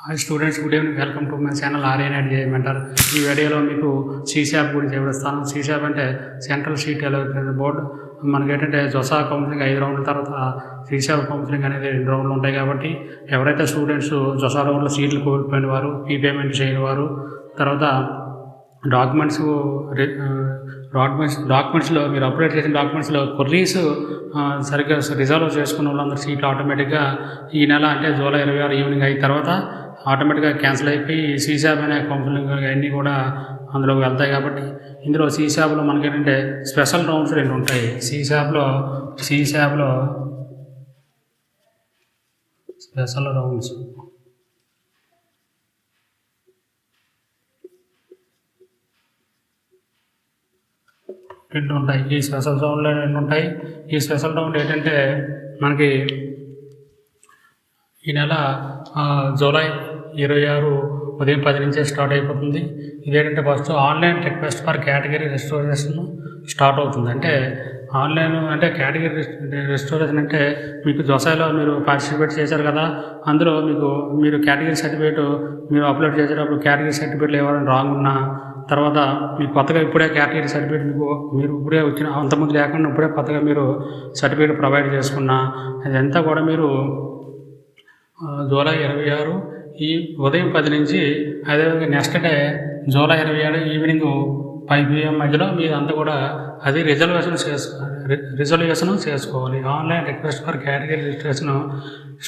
Hi students, good evening. Welcome to my channel Aryan J mentor. ఈ వీడియోలో మీకు సీశాప్ గురించి వివరిస్తాను. సీశాప్ అంటే సెంట్రల్ సీట్ అలోకేషన్ బోర్డు. మనకి ఏంటంటే జొసా కౌన్సిలింగ్ 5 రౌండ్ల తర్వాత సీశాప్ కౌన్సిలింగ్ అనేది 2 రౌండ్లు ఉంటాయి. కాబట్టి ఎవరైతే స్టూడెంట్స్ జొసా రౌండ్లో సీట్లు కోల్పోయిన వారు, ఫీ పేమెంట్ చేయని వారు, తర్వాత డాక్యుమెంట్స్లో మీరు అప్లోడ్ చేసిన డాక్యుమెంట్స్లో కొర్రీస్ సరిగ్గా రిజర్వ్ చేసుకున్న వాళ్ళందరూ సీట్లు ఆటోమేటిక్గా ఈ నెల అంటే జూలై 26 ఈవినింగ్ అయిన తర్వాత ఆటోమేటిక్గా క్యాన్సిల్ అయిపోయి సీశాప్ అనే కౌన్సిలింగ్ అన్నీ కూడా అందులోకి వెళ్తాయి. కాబట్టి ఇందులో సీశాప్లో మనకి ఏంటంటే స్పెషల్ రౌండ్స్ 2 ఉంటాయి. సీశాప్లో స్పెషల్ రౌండ్స్ ఉంటాయి. ఈ స్పెషల్ రౌండ్లో 2 ఉంటాయి. ఈ స్పెషల్ రౌండ్ ఏంటంటే మనకి ఈ నెల జూలై 26 ఉదయం 10 నుంచే స్టార్ట్ అయిపోతుంది. ఇదేంటంటే first online request for category restoration start అవుతుంది. అంటే ఆన్లైన్ అంటే కేటగిరీ రెస్టోరేషన్ అంటే మీకు జొసాలో మీరు పార్టిసిపేట్ చేశారు కదా, అందులో మీరు కేటగిరీ సర్టిఫికేట్ మీరు అప్లోడ్ చేసేటప్పుడు కేటగిరీ సర్టిఫికేట్లు ఎవరైనా రాంగ్ ఉన్నా, తర్వాత మీకు కొత్తగా ఇప్పుడే కేటగిరీ సర్టిఫికేట్ మీరు ఇప్పుడే వచ్చిన అంతకుముందు లేకుండా ఇప్పుడే కొత్తగా మీరు సర్టిఫికేట్ ప్రొవైడ్ చేసుకున్నా, అదంతా కూడా మీరు జూలై 26 ఈ ఉదయం 10 నుంచి, అదేవిధంగా next day July 27 evening 5 PM మధ్యలో మీరు అంతా కూడా అది రిజర్వేషన్ చేసుకోవాలి. Online request for category registration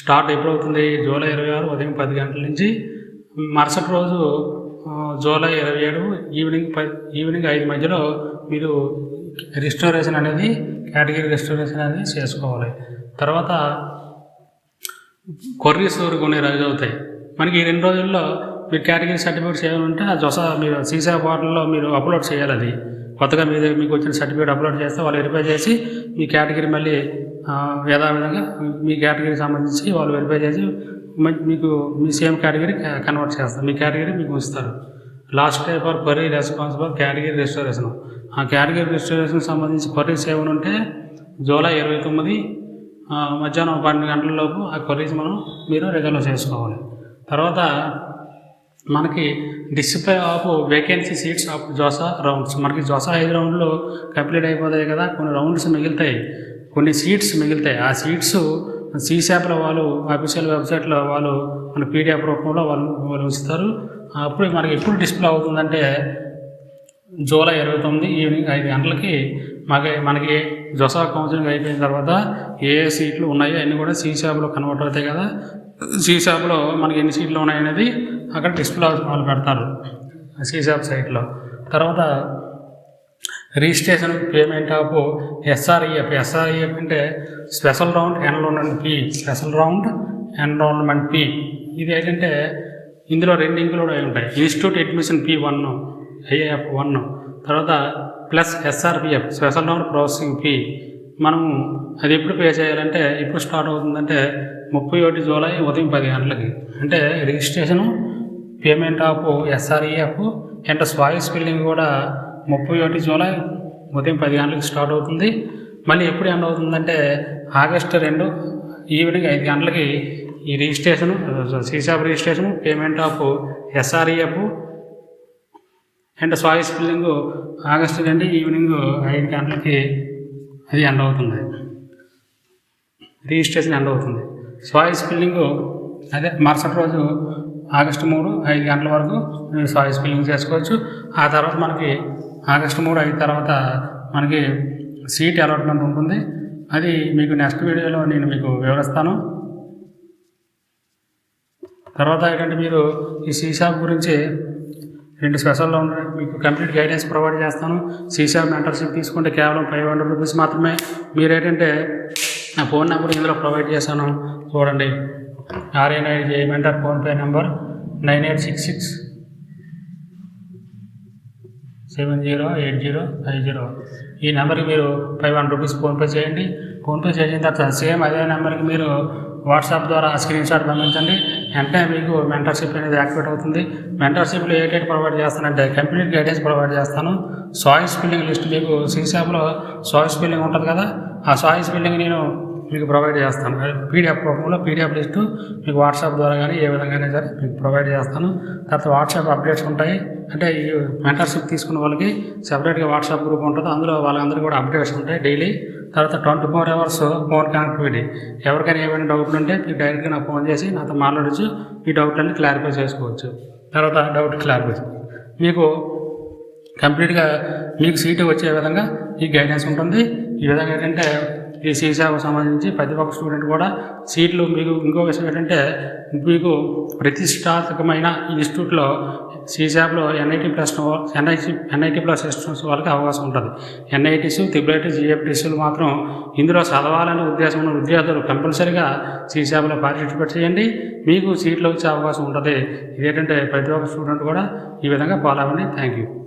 start ఎప్పుడవుతుంది? జూలై 26 ఉదయం 10 గంటల నుంచి మరుసటి రోజు జూలై 27 ఈవినింగ్ 5 మధ్యలో మీరు రిజిస్ట్రేషన్ అనేది కేటగిరీ రిజిస్ట్రేషన్ అనేది చేసుకోవాలి. తర్వాత కొర్రీస్ కొన్ని రైజ్ అవుతాయి. మనకి ఈ 2 రోజుల్లో మీరు కేటగిరీ సర్టిఫికేట్స్ ఏమైనా ఉంటే ఆ జొసా మీరు సీశాప్ పోర్టల్లో మీరు అప్లోడ్ చేయాలి. అది కొత్తగా మీకు వచ్చిన సర్టిఫికేట్ అప్లోడ్ చేస్తే వాళ్ళు వెరిఫై చేసి మీ కేటగిరీ మళ్ళీ యథావిధంగా మీ కేటగిరీకి సంబంధించి వాళ్ళు వెరిఫై చేసి మీకు మీ సేమ్ కేటగిరీ కన్వర్ట్ చేస్తారు. మీ కేటగిరీ మీకు ఉంచుతారు. Last day for query responsible category registration. ఆ కేటగిరీ రిజిస్ట్రేషన్కి సంబంధించి క్వరీస్ ఏమైనా ఉంటే జూలై 29 మధ్యాహ్నం 12 గంటల లోపు ఆ క్వరీస్ మీరు రిజర్వ్ చేసుకోవాలి. తర్వాత మనకి display of vacancy seats of జొసా rounds. మనకి జొసా 5 రౌండ్లు కంప్లీట్ అయిపోతాయి కదా, కొన్ని రౌండ్స్ మిగులుతాయి, కొన్ని సీట్స్ మిగులుతాయి. ఆ సీట్స్ సీశాప్లో వాళ్ళు అఫీషియల్ వెబ్సైట్లో వాళ్ళు మన PDF రూపంలో వాళ్ళు ఉంచుతారు. అప్పుడు మనకి ఎప్పుడు డిస్ప్లే అవుతుందంటే జూలై 29 ఈవినింగ్ 5 గంటలకి మనకి జొసా కౌన్సిలింగ్ అయిపోయిన తర్వాత ఏ సీట్లు ఉన్నాయో అన్నీ కూడా సీశాప్లో కన్వర్ట్ అవుతాయి కదా. సీశాప్లో మనకి ఎన్ని సీట్లు ఉన్నాయనేది అక్కడ డిస్ప్లే వాళ్ళు పెడతారు సీశాప్ సైట్లో. తర్వాత రిజిస్ట్రేషన్ పేమెంట్ ఆఫ్ SREF అంటే special round enrolment fee. Special round enrolment fee ఇది ఏంటంటే ఇందులో 2 ఇంక్లూడ్ అయి ఉంటాయి. ఇన్స్టిట్యూట్ అడ్మిషన్ ఫీ 1 AF1, తర్వాత plus SRPF special round processing fee. మనము అది ఎప్పుడు పే చేయాలంటే ఎప్పుడు స్టార్ట్ అవుతుందంటే 31 జూలై ఉదయం 10 గంటలకి. అంటే registration, payment of SREF and voice filling కూడా 31 జూలై ఉదయం 10 గంటలకి స్టార్ట్ అవుతుంది. మళ్ళీ ఎప్పుడు ఎండ్ అవుతుందంటే ఆగస్టు 2 ఈవినింగ్ 5 గంటలకి ఈ registration, CSAB registration, payment of SREF and voice filling August 2 evening 5 గంటలకి అది ఎండ్ అవుతుంది. రిజిస్ట్రేషన్ ఎండ్ అవుతుంది. వాయిస్ ఫిల్లింగ్ అదే మరుసటి రోజు ఆగస్టు 3 5 గంటల వరకు మీరు వాయిస్ ఫిల్లింగ్ చేసుకోవచ్చు. ఆ తర్వాత మనకి ఆగస్టు 3 అయిన తర్వాత మనకి సీట్ అలాట్మెంట్ ఉంటుంది. అది మీకు నెక్స్ట్ వీడియోలో నేను మీకు వివరిస్తాను. తర్వాత ఏంటంటే మీరు ఈ సీశాప్ గురించి 2 స్పెషల్లో ఉన్నాయి, మీకు కంప్లీట్ గైడెన్స్ ప్రొవైడ్ చేస్తాను. సీశాప్ మెంటర్షిప్ తీసుకుంటే కేవలం 500 రూపీస్ మాత్రమే. మీరు ఏంటంటే నా ఫోన్ నెంబర్ ఇందులో ప్రొవైడ్ చేశాను, చూడండి. RNIJ mentor PhonePe number 9866708050. ఈ నెంబర్కి మీరు 500 రూపీస్ ఫోన్పే చేయండి. ఫోన్పే చేసిన తర్వాత సేమ్ అదే నెంబర్కి మీరు వాట్సాప్ ద్వారా స్క్రీన్ షాట్ పంపించండి. వెంటనే మీకు మెంటర్షిప్ అనేది యాక్టివేట్ అవుతుంది. మెంటర్షిప్లో ఏ డేట్ ప్రొవైడ్ చేస్తానంటే కంప్లీట్ గైడెన్స్ ప్రొవైడ్ చేస్తాను. చాయిస్ ఫిల్లింగ్ లిస్ట్ మీకు సీశాప్లో చాయిస్ ఫిల్లింగ్ ఉంటుంది కదా, ఆ చాయిస్ ఫిల్లింగ్ నేను మీకు ప్రొవైడ్ చేస్తాను. పీడిఎఫ్ రూపంలో పీడిఎఫ్ లిస్టు మీకు వాట్సాప్ ద్వారా కానీ ఏ విధంగా సరే మీకు ప్రొవైడ్ చేస్తాను. తర్వాత వాట్సాప్ అప్డేట్స్ ఉంటాయి. అంటే ఈ మెంటర్షిప్ తీసుకున్న వాళ్ళకి సెపరేట్గా వాట్సాప్ గ్రూప్ ఉంటుంది. అందులో వాళ్ళందరికీ కూడా అప్డేట్స్ ఉంటాయి డైలీ. తర్వాత 24 hours ఫోన్ కనెక్టివిటీ. ఎవరికైనా ఏమైనా డౌట్లు ఉంటే మీకు డైరెక్ట్గా నాకు ఫోన్ చేసి నాతో మాట్లాడచ్చు. ఈ డౌట్లన్నీ క్లారిఫై చేసుకోవచ్చు. తర్వాత డౌట్ క్లారిఫై మీకు కంప్లీట్గా మీకు సీటు వచ్చే విధంగా ఈ గైడెన్స్ ఉంటుంది. ఈ విధంగా ఏంటంటే ఈ సీసాకు సంబంధించి ప్రతి ఒక్క స్టూడెంట్ కూడా సీట్లు మీకు ఇంకో విషయం ఏంటంటే మీకు ప్రతిష్టాత్మకమైన ఇన్స్టిట్యూట్లో సీసాప్లో ఎన్ఐటీ ప్లస్ స్టూడెంట్స్ వాళ్ళకి అవకాశం ఉంటుంది. ఎన్ఐటీస్, త్రిబుల్ జిఎఫ్టీసీలు మాత్రం ఇందులో చదవాలనే ఉద్దేశం ఉన్న విద్యార్థులు కంపల్సరీగా సీసాప్లో పార్టిసిపేట్ చేయండి. మీకు సీట్లు వచ్చే అవకాశం ఉంటుంది. ఇదేంటంటే ప్రతి ఒక్క స్టూడెంట్ కూడా ఈ విధంగా ఫాలో అవ్వండి. Thank you.